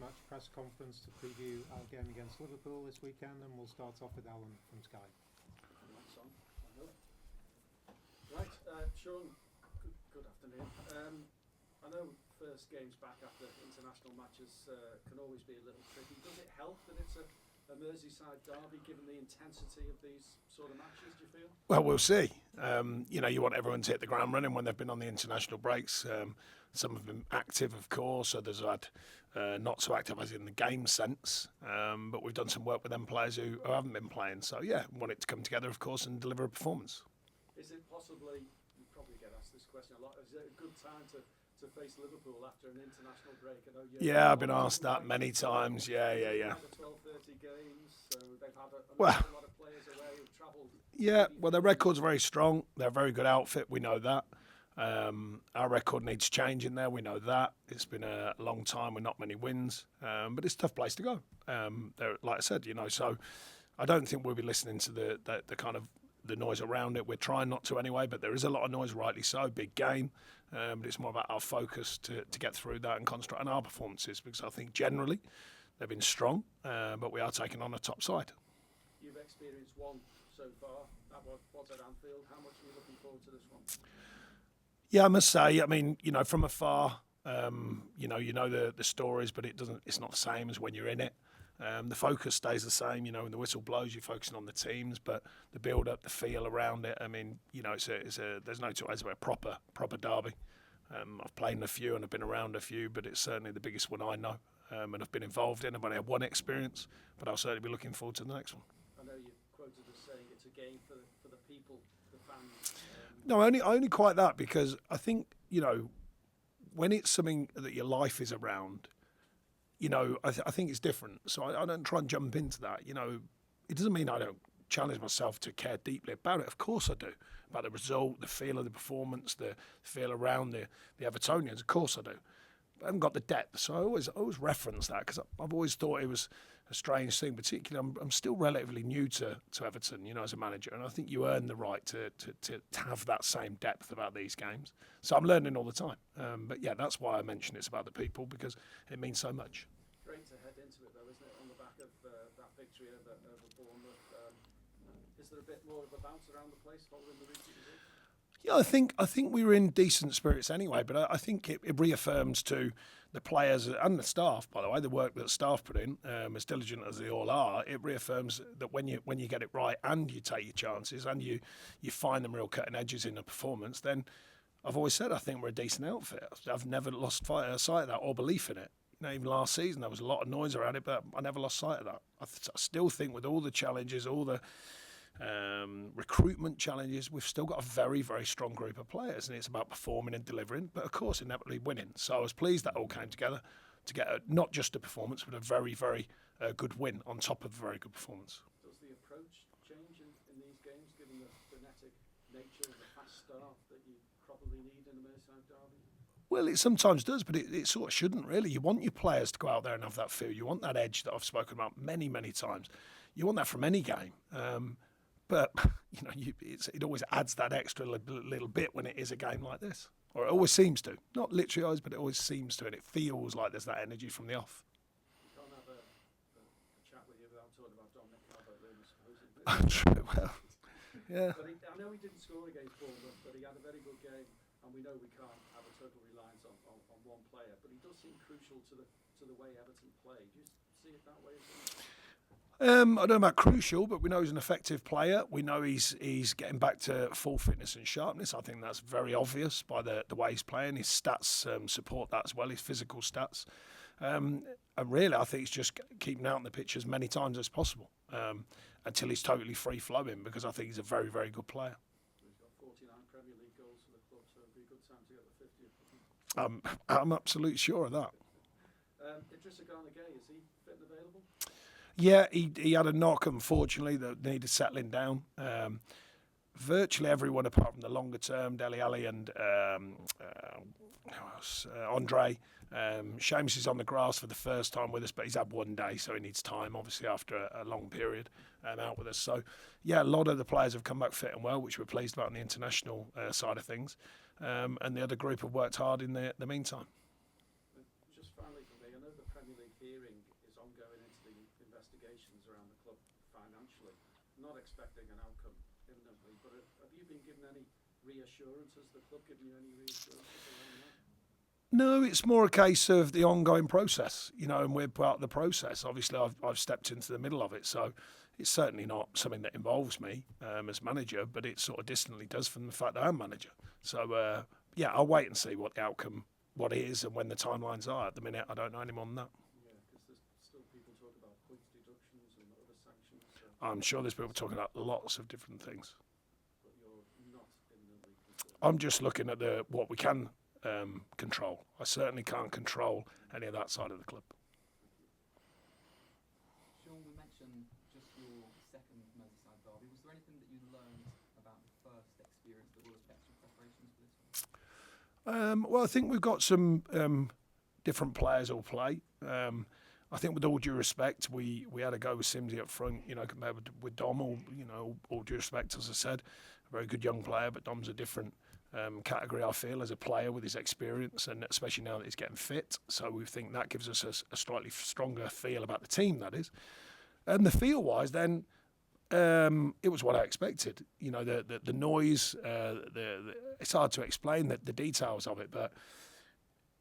pre-match press conference to preview our game against Liverpool this weekend, and we'll start off with Alan from Sky. Right, Sean, good afternoon. I know first games back after international matches can always be a little tricky. Does it help that it's a Merseyside derby, given the intensity of these sort of matches, do you feel? Well, we'll see. You want everyone to hit the ground running when they've been on the international breaks. Some have been active, of course, others have had not so active as in the game sense. But we've done some work with them players who haven't been playing. So, yeah, want it to come together, of course, and deliver a performance. Is it possibly, you probably get asked this question a lot, is it a good time to face Liverpool after an international break? Yeah, I've been asked that many times. Yeah. 12-30 games, so they've had a lot of players away who've travelled. Yeah, well, their record's very strong. They're a very good outfit. We know that. Our record needs changing there. We know that. It's been a long time with not many wins, but it's a tough place to go. Like I said, so I don't think we'll be listening to the kind of the noise around it. We're trying not to anyway, but there is a lot of noise, rightly so. Big game, but it's more about our focus to get through that and concentrate on our performances, because I think generally they've been strong, but we are taking on a top side. You've experienced one so far. That was at Anfield. How much are you looking forward to this one? Yeah, I must say, from afar, the stories, but it's not the same as when you're in it. The focus stays the same, when the whistle blows, you're focusing on the teams, but the build-up, the feel around it, there's no two ways about a proper derby. I've played in a few and I've been around a few, but it's certainly the biggest one I know and I've been involved in. I've only had one experience, but I'll certainly be looking forward to the next one. I know you quoted as saying it's a game for the people, the fans. No, only quite that, because I think, when it's something that your life is around, I think it's different. So I don't try and jump into that. It doesn't mean I don't challenge myself to care deeply about it. Of course I do. About the result, the feel of the performance, the feel around the Evertonians. Of course I do. But I haven't got the depth. So I always reference that, because I've always thought it was a strange thing. Particularly, I'm still relatively new to Everton, as a manager. And I think you earn the right to have that same depth about these games. So I'm learning all the time. But yeah, that's why I mention it's about the people, because it means so much. Great to head into it, though, isn't it? On the back of that victory over Bournemouth. Is there a bit more of a bounce around the place following the recent result? Yeah, I think we were in decent spirits anyway, but I think it reaffirms to the players and the staff, by the way, the work that staff put in, as diligent as they all are. It reaffirms that when you get it right and you take your chances and you find them real cutting edges in the performance, then I've always said I think we're a decent outfit. I've never lost sight of that or belief in it. Even last season there was a lot of noise around it, but I never lost sight of that. I still think with all the challenges, all the recruitment challenges, we've still got a very, very strong group of players, and it's about performing and delivering, but of course inevitably winning. So I was pleased that all came together to get not just a performance, but a very, very good win on top of a very good performance. Does the approach change in these games, given the frenetic nature of the fast start that you probably need in the Merseyside derby? Well, it sometimes does, but it sort of shouldn't really. You want your players to go out there and have that feel. You want that edge that I've spoken about many, many times. You want that from any game. But, it always adds that extra little bit when it is a game like this. Or it always seems to. Not literally always, but it always seems to. And it feels like there's that energy from the off. You can't have a chat with you without talking about Dominic Calvert-Lewin, supposedly. True, well, yeah. But I know he didn't score against Bournemouth, but he had a very good game. And we know we can't have a total reliance on one player. But he does seem crucial to the way Everton play. Do you see it that way as well? I don't know about crucial, but we know he's an effective player. We know he's getting back to full fitness and sharpness. I think that's very obvious by the way he's playing. His stats support that as well, his physical stats. And really, I think it's just keeping out on the pitch as many times as possible until he's totally free-flowing, because I think he's a very, very good player. He's got 49 Premier League goals for the club, so it'll be a good time to get the 50th. I'm absolutely sure of that. Idrissa Gana Gueye, is he fit and available? Yeah, he had a knock, unfortunately, that needed settling down. Virtually everyone, apart from the longer term, Dele Alli and Andre. Seamus is on the grass for the first time with us, but he's had one day, so he needs time, obviously, after a long period out with us. So, yeah, a lot of the players have come back fit and well, which we're pleased about on the international side of things. And the other group have worked hard in the meantime. Just finally, from me. I know the Premier League hearing is ongoing into the investigations around the club financially. Not expecting an outcome imminently, but have you been given any reassurances? The club given you any reassurances around that? No, it's more a case of the ongoing process, and we're part of the process. Obviously, I've stepped into the middle of it, so it's certainly not something that involves me as manager, but it sort of distantly does from the fact that I'm manager. So, I'll wait and see what the outcome, what it is, and when the timelines are. At the minute, I don't know any more than that. Yeah, because there's still people talk about points deductions and other sanctions. So I'm sure there's people talking about lots of different things. but you're not imminently concerned. I'm just looking at what we can control. I certainly can't control any of that side of the club. Sean, we mentioned just your second Merseyside derby. Was there anything that you learned about the first experience that will affect your preparations for this one? Well, I think we've got some different players all play. I think with all due respect, we had a go with Simsy up front, compared with Dom. All due respect, as I said, a very good young player, but Dom's a different category, I feel, as a player with his experience, and especially now that he's getting fit. So we think that gives us a slightly stronger feel about the team, that is. And the feel-wise, then, it was what I expected. The noise, it's hard to explain the details of it, but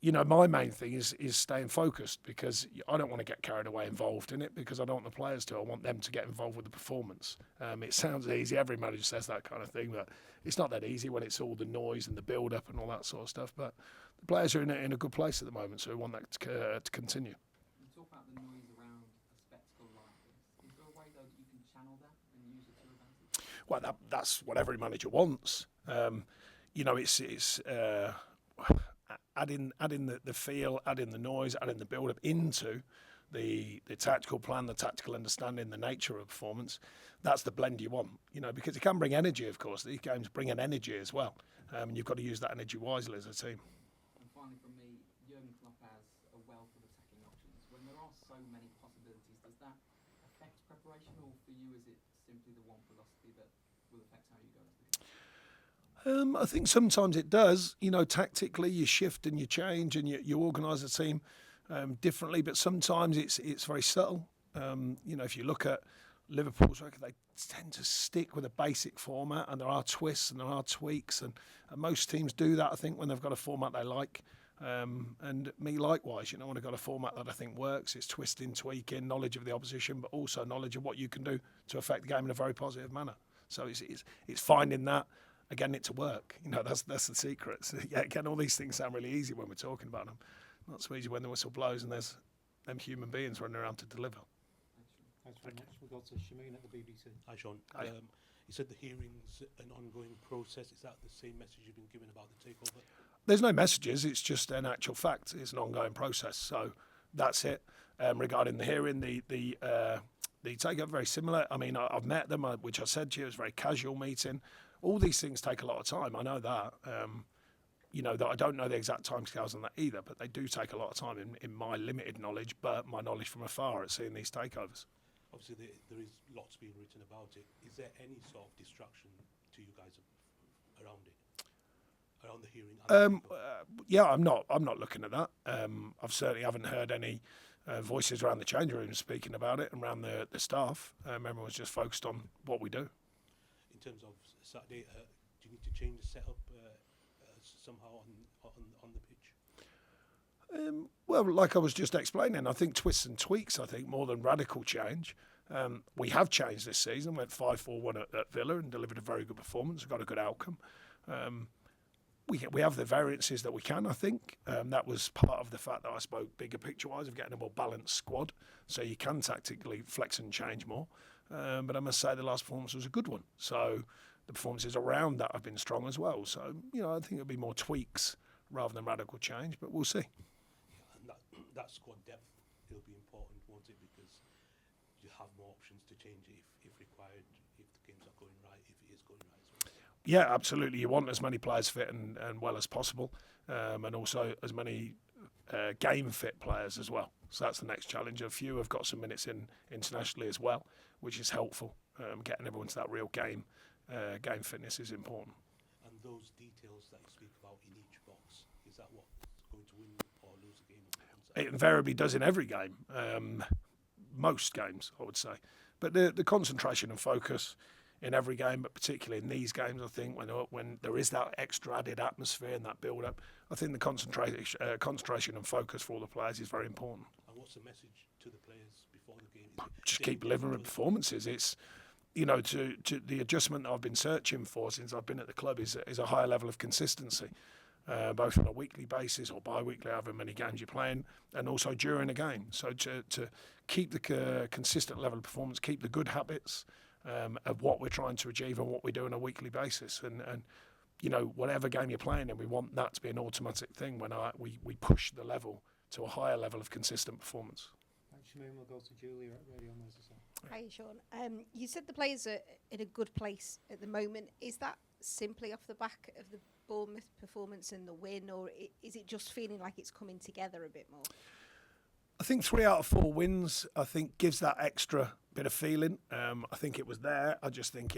my main thing is staying focused, because I don't want to get carried away involved in it, because I don't want the players to. I want them to get involved with the performance. It sounds easy. Every manager says that kind of thing, but it's not that easy when it's all the noise and the build-up and all that sort of stuff. But the players are in a good place at the moment, so we want that to continue. You talk about the noise around a spectacle like this. Is there a way, though, that you can channel that and use it to your advantage? Well, that's what every manager wants. It's adding the feel, adding the noise, adding the build-up into the tactical plan, the tactical understanding, the nature of performance. That's the blend you want, because it can bring energy, of course. These games bring an energy as well, and you've got to use that energy wisely as a team. And finally, from me, Jurgen Klopp has a wealth of attacking options. When there are so many possibilities, does that affect preparation, or for you is it simply the one philosophy that will affect how you go into the game? I think sometimes it does. Tactically you shift and you change and you organise a team differently, but sometimes it's very subtle. If you look at Liverpool's record, they tend to stick with a basic format, and there are twists and there are tweaks, and most teams do that, I think, when they've got a format they like. And me likewise, when I've got a format that I think works, it's twisting, tweaking, knowledge of the opposition, but also knowledge of what you can do to affect the game in a very positive manner. So it's finding that, getting it to work. That's the secret. So, again, all these things sound really easy when we're talking about them. Not so easy when the whistle blows and there's them human beings running around to deliver. Thanks very much. We've got Shamin at the BBC. Hi, Sean. Hi. You said the hearing's an ongoing process. Is that the same message you've been given about the takeover? There's no messages. It's just an actual fact. It's an ongoing process. So that's it. Regarding the hearing, the takeover, very similar. I mean, I've met them, which I said to you, it was a very casual meeting. All these things take a lot of time. I know that. That I don't know the exact timescales on that either, but they do take a lot of time in my limited knowledge, but my knowledge from afar at seeing these takeovers. Obviously, there is lots being written about it. Is there any sort of distraction to you guys around it, around the hearing? I'm not looking at that. I've certainly haven't heard any voices around the change room speaking about it, and around the staff. Everyone's just focused on what we do. In terms of Saturday, do you need to change the setup somehow on the pitch? Well, like I was just explaining, I think twists and tweaks, more than radical change. We have changed this season, went 5-4-1 at Villa and delivered a very good performance, got a good outcome. We have the variances that we can, I think. That was part of the fact that I spoke bigger picture-wise of getting a more balanced squad, so you can tactically flex and change more. But I must say the last performance was a good one. So the performances around that have been strong as well. So, I think it'll be more tweaks rather than radical change, but we'll see. And that squad depth will be important, won't it? Because you have more options to change it if required, if the game's not going right, if it is going right as well. Yeah, absolutely. You want as many players fit and well as possible, and also as many game fit players as well. So that's the next challenge. A few have got some minutes in internationally as well, which is helpful. Getting everyone to that real game fitness is important. And those details that you speak about in each box, is that what's going to win or lose a game on It invariably does in every game, most games, I would say. But the concentration and focus in every game, but particularly in these games, I think when there is that extra added atmosphere and that build-up, I think the concentration and focus for all the players is very important. And what's the message to the players before the game? Just keep delivering the performances. It's, you know, to the adjustment I've been searching for since I've been at the club is a higher level of consistency, both on a weekly basis or bi-weekly, however many games you're playing, and also during a game. So to keep the consistent level of performance, keep the good habits of what we're trying to achieve and what we do on a weekly basis. And you know, whatever game you're playing in, we want that to be an automatic thing when we push the level to a higher level of consistent performance. Thanks, Shamoon. We'll go to Julia at Radio Merseyside. Hi, Sean. You said the players are in a good place at the moment. Is that simply off the back of the Bournemouth performance and the win, or is it just feeling like it's coming together a bit more? I think 3 out of 4 wins, I think, gives that extra bit of feeling. I think it was there. I just think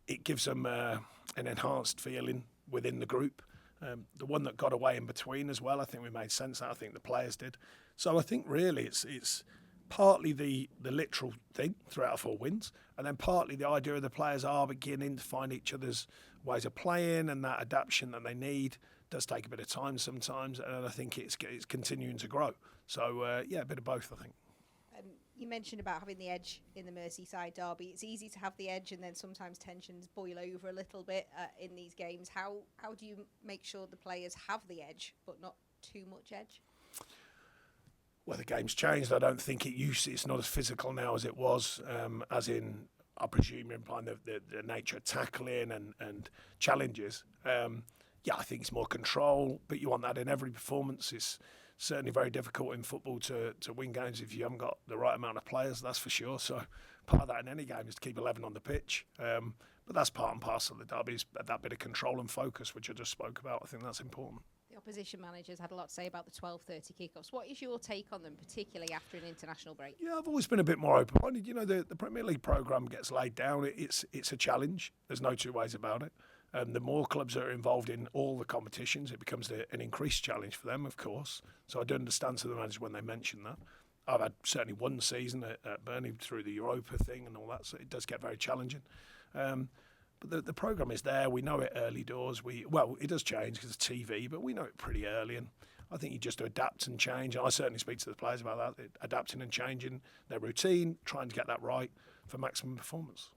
it gives them an enhanced feeling within the group. The one that got away in between as well, I think we made sense of that. I think the players did. So I think really it's partly the literal thing, 3 out of 4 wins, and then partly the idea of the players are beginning to find each other's ways of playing, and that adaptation that they need does take a bit of time sometimes, and I think it's continuing to grow. So, a bit of both, I think. You mentioned about having the edge in the Merseyside derby. It's easy to have the edge, and then sometimes tensions boil over a little bit in these games. How do you make sure the players have the edge, but not too much edge? Well, the game's changed. I don't think it's not as physical now as it was, as in, I presume you're implying the nature of tackling and challenges. I think it's more control, but you want that in every performance. It's certainly very difficult in football to win games if you haven't got the right amount of players, that's for sure. So part of that in any game is to keep 11 on the pitch. But that's part and parcel of the derby, is that bit of control and focus, which I just spoke about. I think that's important. The opposition managers had a lot to say about the 12:30 kickoffs. What is your take on them, particularly after an international break? Yeah, I've always been a bit more open-minded. You know, the Premier League programme gets laid down. It's a challenge. There's no two ways about it. The more clubs that are involved in all the competitions, it becomes an increased challenge for them, of course. So I do understand to the manager when they mention that. I've had certainly one season at Burnley through the Europa thing and all that, so it does get very challenging. But the programme is there. We know it early doors. It does change because of TV, but we know it pretty early. And I think you just adapt and change. And I certainly speak to the players about that, adapting and changing their routine, trying to get that right for maximum performance.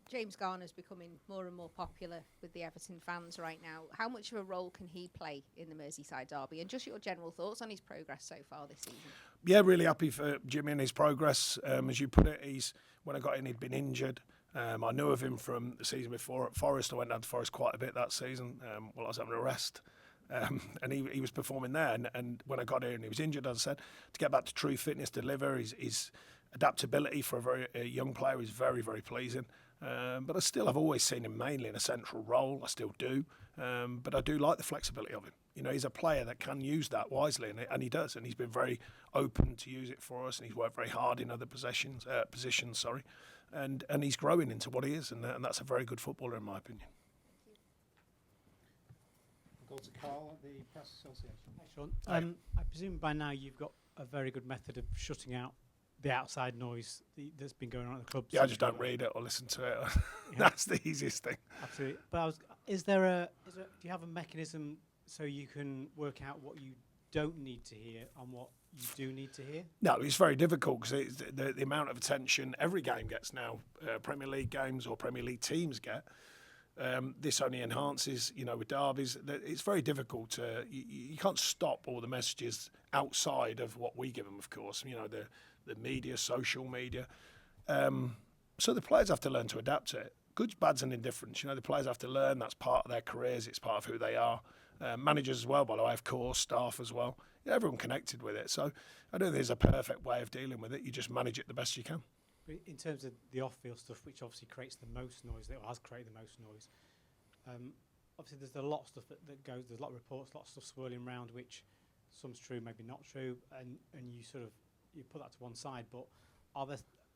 James Garner's becoming more and more popular with the Everton fans right now. How much of a role can he play in the Merseyside derby? And just your general thoughts on his progress so far this season? Yeah, really happy for Jimmy and his progress. As you put it, when I got in, he'd been injured. I knew of him from the season before at Forest. I went down to Forest quite a bit that season while I was having a rest. And he was performing there. And when I got in, he was injured, as I said. To get back to true fitness, deliver, his adaptability for a young player is very, very pleasing. But I've always seen him mainly in a central role. I still do. But I do like the flexibility of him. You know, he's a player that can use that wisely, and he does. And he's been very open to use it for us, and he's worked very hard in other positions. And he's growing into what he is, and that's a very good footballer in my opinion. We'll go to Carl at the Press Association. Hi, Sean. I presume by now you've got a very good method of shutting out the outside noise that's been going on at the club. Yeah, I just don't read it or listen to it. That's the easiest thing. Absolutely. But do you have a mechanism so you can work out what you don't need to hear and what you do need to hear? No, it's very difficult because the amount of attention every game gets now, Premier League games or Premier League teams get. This only enhances, with derbies. It's very difficult to. You can't stop all the messages outside of what we give them, of course. The media, social media. So the players have to learn to adapt to it. Goods, bads, and indifference. The players have to learn that's part of their careers. It's part of who they are. Managers as well, by the way, of course. Staff as well. Everyone connected with it. So I don't think there's a perfect way of dealing with it. You just manage it the best you can. In terms of the off-field stuff, which obviously creates the most noise, that has created the most noise, obviously there's a lot of stuff that goes, there's a lot of reports, a lot of stuff swirling around, which some's true, maybe not true, and you put that to one side, but what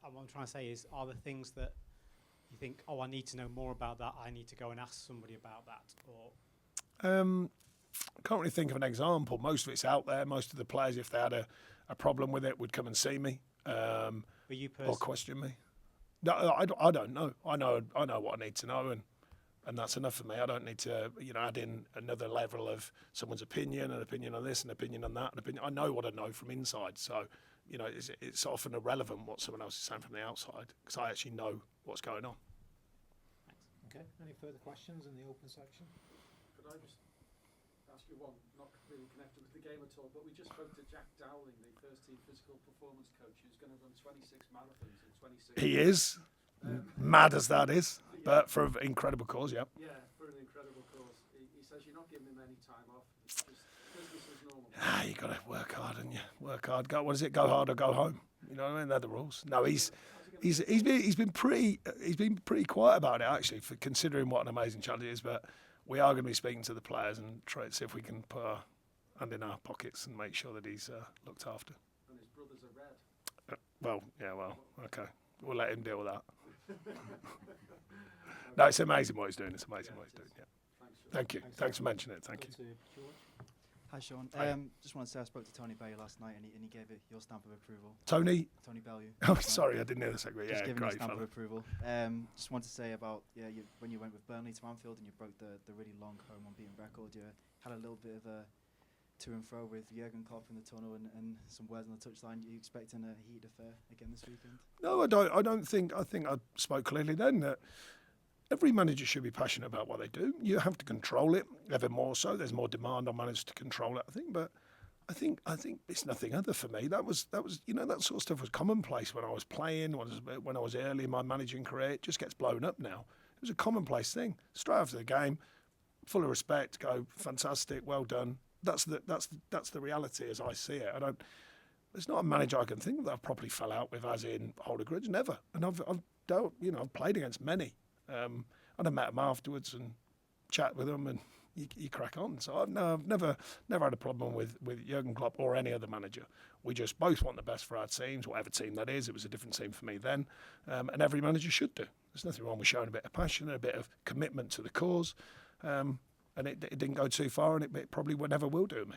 I'm trying to say is, are there things that you think, I need to know more about that, I need to go and ask somebody about that, or... can't really think of an example. Most of it's out there. Most of the players, if they had a problem with it, would come and see me But you or personally, question me. No, I don't know. I know what I need to know, and that's enough for me. I don't need to, add in another level of someone's opinion, an opinion on this, an opinion on that, an opinion. I know what I know from inside, so it's often irrelevant what someone else is saying from the outside because I actually know what's going on. Okay, any further questions in the open section? Could I just ask you one, not really connected with the game at all, but we just spoke to Jack Dowling, the first team physical performance coach, who's going to run 26 marathons in 26 He years. is, mad as that is, but for an incredible cause, yeah. Yeah, for an incredible cause. He says you're not giving him any time off. It's just business as normal. You got to work hard, and you work hard. What is it? Go hard or go home. You know what I mean? They're the rules. No, he's been pretty quiet about it actually, for considering what an amazing challenge it is. But we are going to be speaking to the players and try to see if we can put our hand in our pockets and make sure that he's looked after. And his brothers are red. Okay. We'll let him deal with that. No, it's amazing what he's doing. It's amazing what he's doing. Yeah. Thanks, Sean. Thank you. Thanks for mentioning it. Thank you. Over to George. Hi, Sean. Hi. Just want to say I spoke to Tony Bailey last night, and he gave it your stamp of approval. Tony. Tony Bailey. Oh, sorry, I didn't hear the second bit. Just Yeah, giving you great stamp of fella. approval. Just want to say about when you went with Burnley to Anfield and you broke the really long home unbeaten record. You had a little bit of a to and fro with Jurgen Klopp in the tunnel and some words on the touchline. Are you expecting a heated affair again this weekend? No, I don't. I think I spoke clearly then that every manager should be passionate about what they do. You have to control it, ever more so. There's more demand on managers to control it, I think. But I think it's nothing other for me. That was that sort of stuff was commonplace when I was playing, when I was early in my managing career. It just gets blown up now. It was a commonplace thing. Straight after the game, full of respect, go fantastic, well done. That's the reality as I see it. There's not a manager I can think of that I've properly fell out with, as in hold a grudge. Never. And I've played against many. And I met them afterwards and chat with them, and you crack on. So I've never had a problem with Jurgen Klopp or any other manager. We just both want the best for our teams, whatever team that is. It was a different team for me then, and every manager should do. There's nothing wrong with showing a bit of passion and a bit of commitment to the cause. And it didn't go too far, and it probably never will do me.